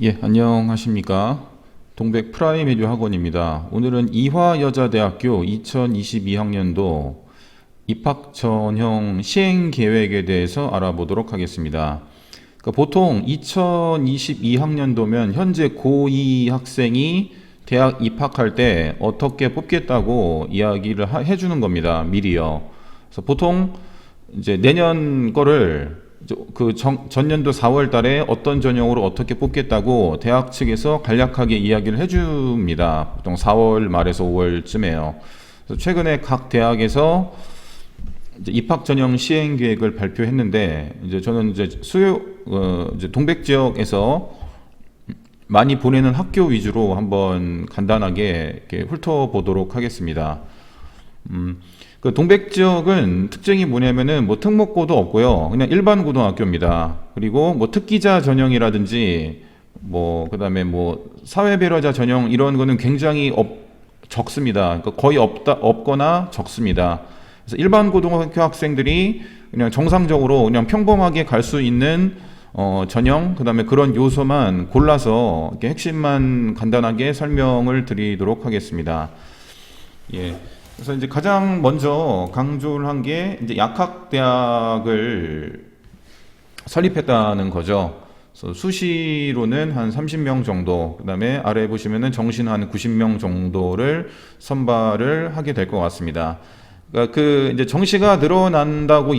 예, 안녕하십니까. 동백 프라임 에듀 학원입니다. 오늘은 이화여자대학교 2022학년도 입학 전형 시행 계획에 대해서 알아보도록 하겠습니다. 그러니까 보통 2022학년도면 현재 고2 학생이 대학 입학할 때 어떻게 뽑겠다고 이야기를 해주는 겁니다. 미리요. 그래서 보통 이제 내년 거를 전년도 4월 달에 어떤 전형으로 어떻게 뽑겠다고 대학 측에서 간략하게 이야기를 해줍니다. 보통 4월 말에서 5월쯤에요. 그래서 최근에 각 대학에서 이제 입학 전형 시행 계획을 발표했는데, 이제 저는 이제 이제 동백 지역에서 많이 보내는 학교 위주로 한번 간단하게 이렇게 훑어보도록 하겠습니다. 그 동백 지역은 특징이 뭐냐면은 뭐 특목고도 없고요. 그냥 일반 고등학교입니다. 그리고 뭐 특기자 전형이라든지 뭐 그다음에 뭐 사회 배려자 전형 이런 거는 굉장히 적습니다. 그러니까 거의 없거나 적습니다. 그래서 일반 고등학교 학생들이 그냥 정상적으로 그냥 평범하게 갈 수 있는 전형, 그다음에 그런 요소만 골라서 이렇게 핵심만 간단하게 설명을 드리도록 하겠습니다. 예. 그래서 이제 가장 먼저 강조를 한 게 이제 약학대학을 설립했다는 거죠. 그래서 수시로는 한 30명 정도, 그다음에 아래 보시면은 정시 한 90명 정도를 선발을 하게 될 것 같습니다. 그러니까 그 이제 정시가 늘어난다고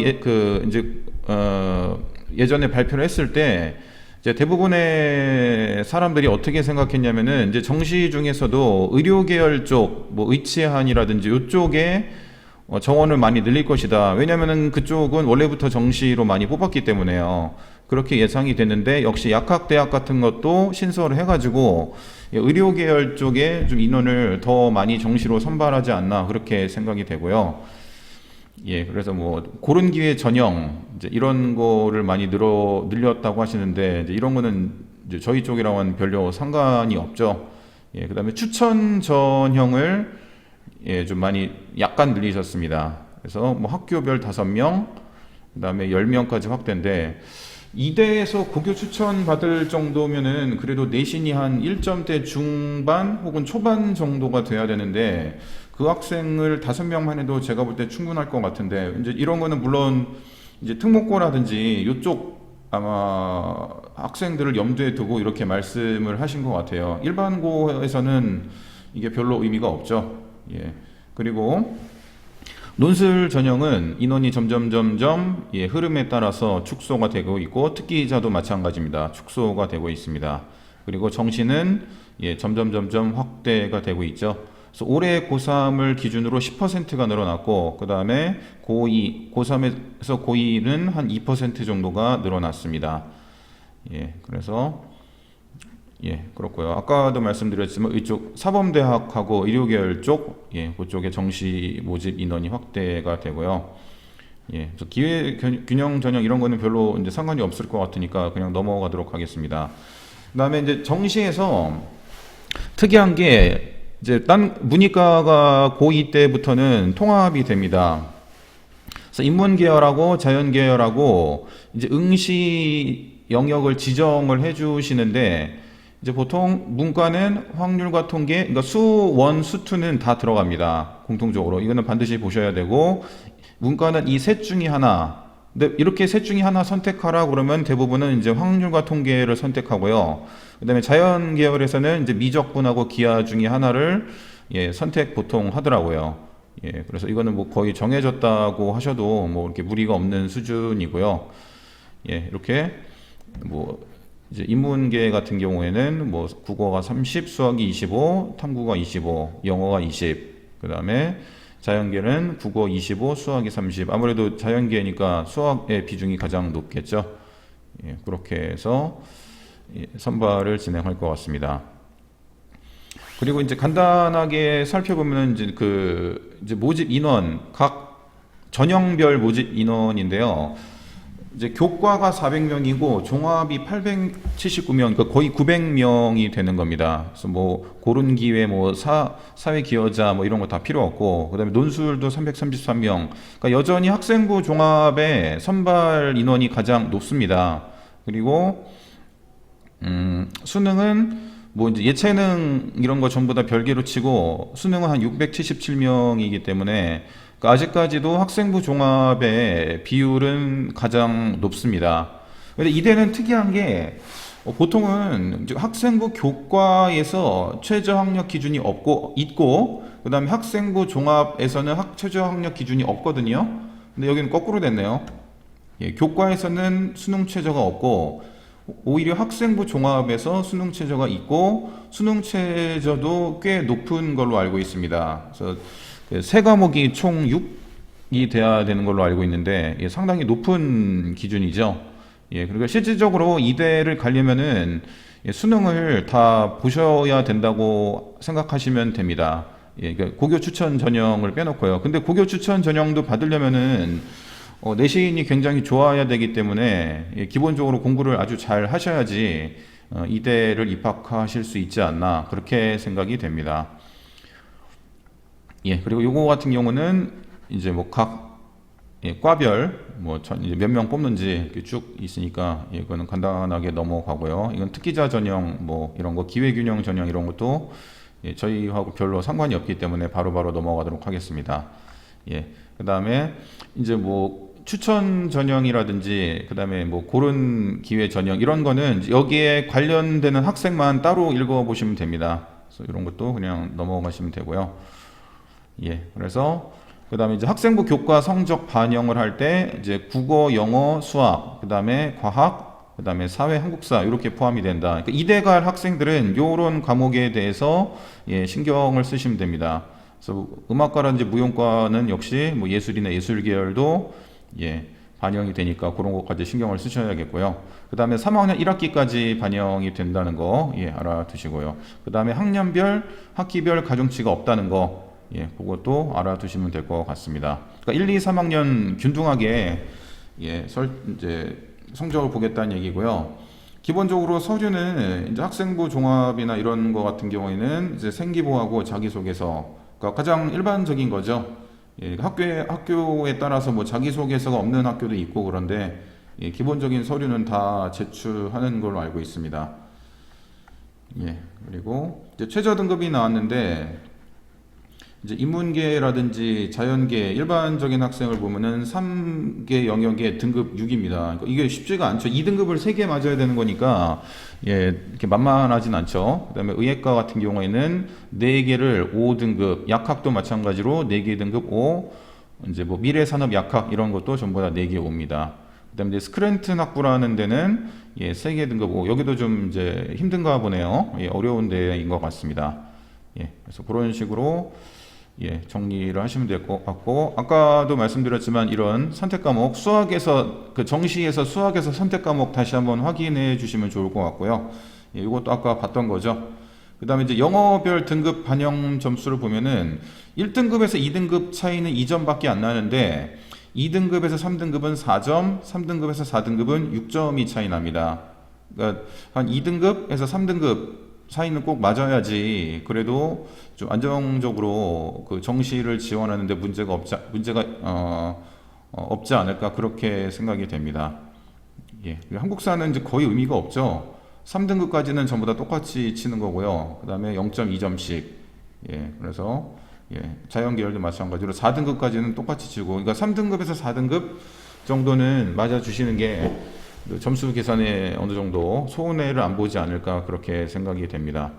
예전에 발표를 했을 때 이제 대부분의 사람들이 어떻게 생각했냐면은 이제 정시 중에서도 의료 계열 쪽, 뭐 의치한이라든지 이쪽에 정원을 많이 늘릴 것이다. 왜냐면은 그쪽은 원래부터 정시로 많이 뽑았기 때문에요. 그렇게 예상이 됐는데 역시 약학대학 같은 것도 신설을 해가지고 의료 계열 쪽에 좀 인원을 더 많이 정시로 선발하지 않나 그렇게 생각이 되고요. 예, 그래서 뭐 고른 기회 전형 이제 이런 거를 많이 늘렸다고 하시는데 이제 이런 거는 이제 저희 쪽이랑은 별로 상관이 없죠. 예, 그다음에 추천 전형을 좀 많이 약간 늘리셨습니다. 그래서 뭐 학교별 5명, 그다음에 10명까지 확대인데 이대에서 고교 추천 받을 정도면은 그래도 내신이 한 1점대 중반 혹은 초반 정도가 돼야 되는데 그 학생을 5명만 해도 제가 볼 때 충분할 것 같은데 이제 이런 거는 물론 이제 특목고라든지 이쪽 아마 학생들을 염두에 두고 이렇게 말씀을 하신 것 같아요. 일반고에서는 이게 별로 의미가 없죠. 예. 그리고 논술 전형은 인원이 점점 흐름에 따라서 축소가 되고 있고 특기자도 마찬가지입니다. 축소가 되고 있습니다. 그리고 정시는 점점 확대가 되고 있죠. 그래서 올해 고3을 기준으로 10%가 늘어났고 그 다음에 고2, 고3에서 고2는 한 2% 정도가 늘어났습니다. 예, 그래서 그렇고요. 아까도 말씀드렸지만 이쪽 사범대학하고 의료계열 쪽, 그쪽에 정시 모집 인원이 확대가 되고요. 그래서 기회균형 전형 이런 거는 별로 이제 상관이 없을 것 같으니까 그냥 넘어가도록 하겠습니다. 그다음에 이제 정시에서 특이한 게 이제 문이과가 고2 때부터는 통합이 됩니다. 그래서 인문계열하고 자연계열하고 이제 응시 영역을 지정을 해주시는데 이제 보통 문과는 확률과 통계, 그러니까 수 1, 수 2는 다 들어갑니다. 공통적으로. 이거는 반드시 보셔야 되고, 문과는 이 셋 중에 하나. 근데 이렇게 셋 중에 하나 선택하라 그러면 대부분은 이제 확률과 통계를 선택하고요. 그 다음에 자연 계열에서는 이제 미적분하고 기하 중에 하나를 선택 보통 하더라고요. 그래서 이거는 뭐 거의 정해졌다고 하셔도 뭐 이렇게 무리가 없는 수준이고요. 이렇게 뭐 이제 인문계 같은 경우에는 뭐 국어가 30, 수학이 25, 탐구가 25, 영어가 20, 그 다음에 자연계는 국어 25, 수학이 30. 아무래도 자연계니까 수학의 비중이 가장 높겠죠. 그렇게 해서 선발을 진행할 것 같습니다. 그리고 이제 간단하게 살펴보면 이제 모집 인원, 각 전형별 모집 인원인데요. 이제 교과가 400명이고 종합이 879명, 그러니까 거의 900명이 되는 겁니다. 그래서 뭐 고른 기회, 뭐 사회 기여자 뭐 이런 거 다 필요 없고, 그다음에 논술도 333명. 그러니까 여전히 학생부 종합의 선발 인원이 가장 높습니다. 그리고 수능은 뭐 이제 예체능 이런 거 전부 다 별개로 치고 수능은 한 677명이기 때문에 그러니까 아직까지도 학생부 종합의 비율은 가장 높습니다. 근데 이대는 특이한 게 보통은 이제 학생부 교과에서 최저 학력 기준이 있고 그다음에 학생부 종합에서는 최저 학력 기준이 없거든요. 근데 여기는 거꾸로 됐네요. 예, 교과에서는 수능 최저가 없고 오히려 학생부 종합에서 수능 최저가 있고 수능 최저도 꽤 높은 걸로 알고 있습니다. 그래서 세 과목이 총 6이 돼야 되는 걸로 알고 있는데 예, 상당히 높은 기준이죠. 예, 그리고 실질적으로 이대를 가려면은 예, 수능을 다 보셔야 된다고 생각하시면 됩니다. 예, 그러니까 고교 추천 전형을 빼놓고요. 근데 고교 추천 전형도 받으려면은 내신이 굉장히 좋아야 되기 때문에 예, 기본적으로 공부를 아주 잘 하셔야지 이대를 입학하실 수 있지 않나 그렇게 생각이 됩니다. 예, 그리고 요거 같은 경우는 이제 뭐 각 예, 과별 뭐 이제 몇 명 뽑는지 이렇게 쭉 있으니까 예, 이거는 간단하게 넘어가고요. 이건 특기자 전형 뭐 이런 거 기회균형 전형 이런 것도 예, 저희하고 별로 상관이 없기 때문에 바로바로 넘어가도록 하겠습니다. 예, 그 다음에 이제 뭐 추천 전형이라든지 그 다음에 뭐 고른 기회 전형 이런 거는 여기에 관련되는 학생만 따로 읽어보시면 됩니다. 그래서 이런 것도 그냥 넘어가시면 되고요. 예, 그래서 그 다음에 이제 학생부 교과 성적 반영을 할 때 이제 국어, 영어, 수학, 그 다음에 과학, 그 다음에 사회, 한국사 이렇게 포함이 된다. 그러니까 이대 갈 학생들은 요런 과목에 대해서 예, 신경을 쓰시면 됩니다. 그래서 음악과라든지 무용과는 역시 뭐 예술이나 예술 계열도 예, 반영이 되니까 그런 것까지 신경을 쓰셔야겠고요. 그 다음에 3학년 1학기까지 반영이 된다는 거 예, 알아두시고요. 그 다음에 학년별, 학기별 가중치가 없다는 거 예, 그것도 알아두시면 될 것 같습니다. 그러니까 1, 2, 3학년 균등하게 예, 이제 성적을 보겠다는 얘기고요. 기본적으로 서류는 이제 학생부 종합이나 이런 거 같은 경우에는 이제 생기부하고 자기소개서, 그러니까 가장 일반적인 거죠. 예, 학교에 따라서 뭐 자기소개서가 없는 학교도 있고 그런데 예, 기본적인 서류는 다 제출하는 걸로 알고 있습니다. 예, 그리고 이제 최저 등급이 나왔는데 이제 인문계라든지 자연계 일반적인 학생을 보면은 3개 영역에 등급 6입니다. 그러니까 이게 쉽지가 않죠. 2등급을 3개 맞아야 되는 거니까 예, 이렇게 만만하진 않죠. 그다음에 의예과 같은 경우에는 4개를 5등급, 약학도 마찬가지로 4개 등급 5, 이제 뭐 미래산업 약학 이런 것도 전부 다 4개 5입니다. 그다음에 이제 스크랜튼 학부라는 데는 예, 3개 등급 5. 여기도 좀 이제 힘든가 보네요. 예, 어려운 데인 것 같습니다. 예, 그래서 그런 식으로 예, 정리를 하시면 될 것 같고, 아까도 말씀드렸지만 이런 선택 과목 수학에서 그 정시에서 수학에서 선택 과목 다시 한번 확인해 주시면 좋을 것 같고요. 예, 이것도 아까 봤던 거죠. 그 다음에 이제 영어별 등급 반영 점수를 보면은 1등급에서 2등급 차이는 2점밖에 안 나는데 2등급에서 3등급은 4점, 3등급에서 4등급은 6점이 차이 납니다. 그러니까 한 2등급에서 3등급 사이는 꼭 맞아야지 그래도 좀 안정적으로 그 정시를 지원하는데 문제가 없지 않을까 그렇게 생각이 됩니다. 예, 한국사는 이제 거의 의미가 없죠. 3등급까지는 전부 다 똑같이 치는 거고요. 그 다음에 0.2점씩. 예, 그래서 예, 자연계열도 마찬가지로 4등급까지는 똑같이 치고, 그러니까 3등급에서 4등급 정도는 맞아 주시는 게 점수 계산에 어느 정도 손해를 안 보지 않을까 그렇게 생각이 됩니다.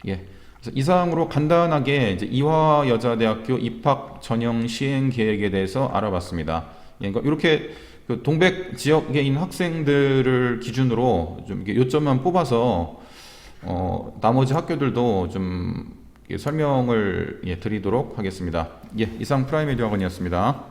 예. 그래서 이상으로 간단하게 이제 이화여자대학교 입학 전형 시행 계획에 대해서 알아봤습니다. 예, 그러니까 이렇게 그 동백 지역에 있는 학생들을 기준으로 좀 이렇게 요점만 뽑아서 나머지 학교들도 좀 설명을 예, 드리도록 하겠습니다. 예, 이상 프라이메리 학원이었습니다.